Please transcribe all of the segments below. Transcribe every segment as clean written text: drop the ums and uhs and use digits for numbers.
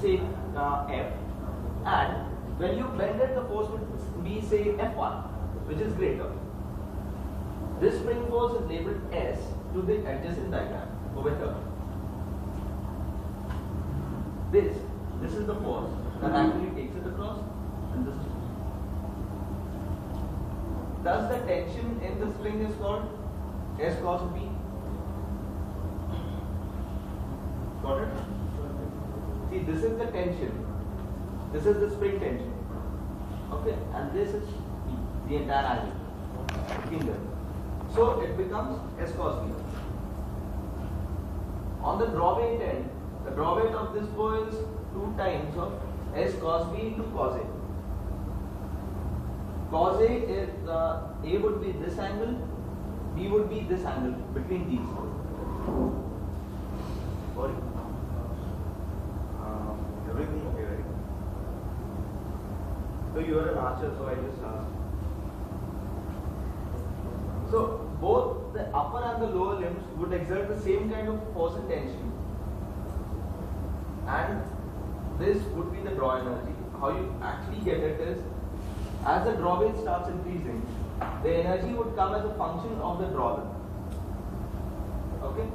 say F, and when you bend it, the force would be say F1, which is greater. This spring force is labeled S to the adjacent diagram over here. This is the force that actually takes it across, and this is. Thus, the tension in the spring is called S cos B. Got it? See, this is the tension. This is the spring tension. Okay, and this is the entire angle between them. So it becomes S cos B. On the draw weight end, the draw weight of this bow is 2 times of S cos B into cos A. Cos A is A would be this angle, B would be this angle between these. Sorry. Everything okay, right? So you are an archer, so I just asked. So both the upper and the lower limbs would exert the same kind of force and tension, and this would be the draw energy. How you actually get it is, as the draw weight starts increasing, the energy would come as a function of the draw length. Okay,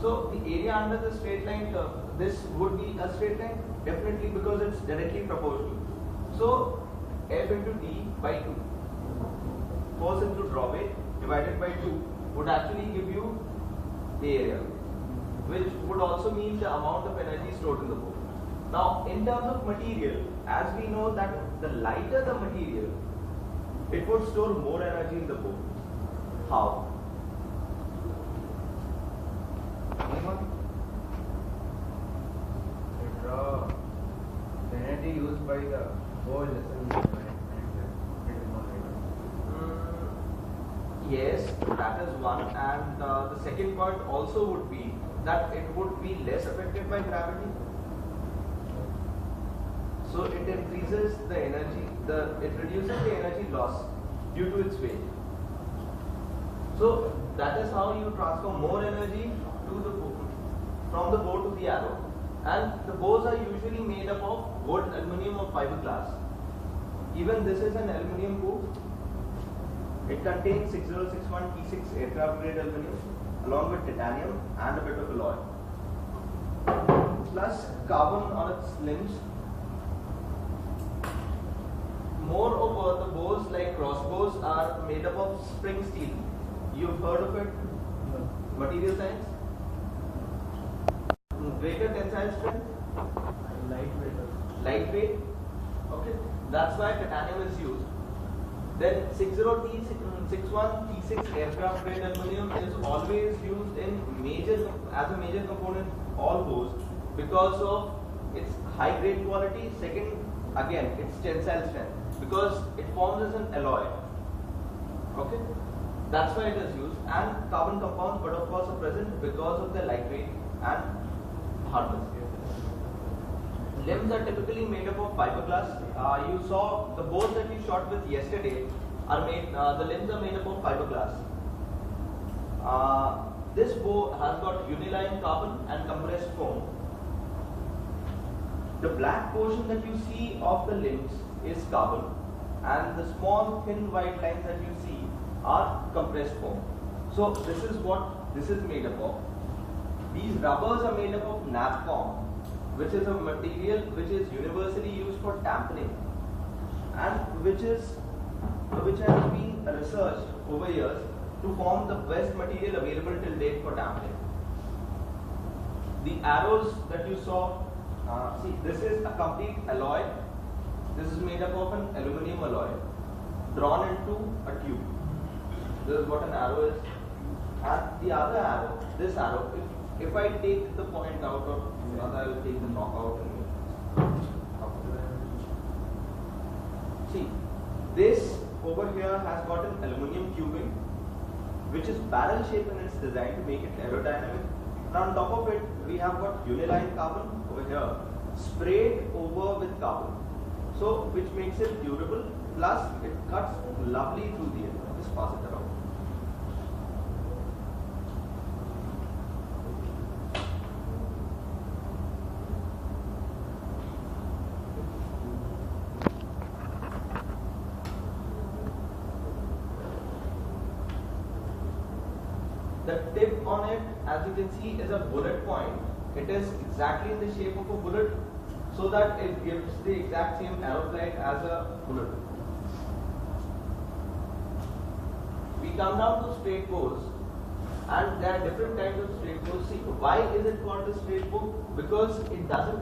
so the area under the straight line curve, this would be a straight line, definitely, because it's directly proportional. So F into D by 2, force into draw weight divided by 2 would actually give you the area, which would also mean the amount of energy stored in the bow. Now, in terms of material, as we know that the lighter the material, it would store more energy in the bow. How? Anyone? The energy used by the bow is less than Yes, that is one, and the second point also would be that it would be less affected by gravity. So it increases the energy, it reduces the energy loss due to its weight. So that is how you transfer more energy to the bow, from the bow to the arrow. And the bows are usually made up of wood, aluminum or fiberglass. Even this is an aluminum bow. It contains 6061 T6 aircraft grade aluminum along with titanium and a bit of alloy, plus carbon on its limbs. Moreover, the bows like crossbows are made up of spring steel. You've heard of it? Material science? Greater tensile strength? Lightweight. Okay. That's why titanium is used. Then 60T61 T6 aircraft grade aluminum is always used in as a major component in all bows because of its high grade quality. Second, again, its tensile strength, because it forms as an alloy. Okay, that's why it is used. And carbon compounds, but of course, are present because of their lightweight and hardness. Limbs are typically made up of fiberglass. You saw the bows that we shot with yesterday are made. The limbs are made up of fiberglass. This bow has got uniline carbon and compressed foam. The black portion that you see of the limbs is carbon, and the small thin white lines that you see are compressed foam. So this is what this is made up of. These rubbers are made up of napalm, which is a material which is universally used for dampening, and which has been researched over years to form the best material available till date for dampening. The arrows that you saw, see, this is a complete alloy. This is made up of an aluminum alloy drawn into a tube. This is what an arrow is. And the other arrow, this arrow, if I take the point out of I will take the knockout and see, this over here has got an aluminum tubing which is barrel shaped in its design to make it aerodynamic. And on top of it, we have got uniline carbon over here sprayed over with carbon, so which makes it durable, plus it cuts lovely through the air. Just pass it around. the tip on it, as you can see, is a bullet point. It is exactly in the shape of a bullet, so that it gives the exact same arrow flight as a bullet. We come down to straight bows, and there are different kinds of straight bows. See, why is it called a straight bow? Because it doesn't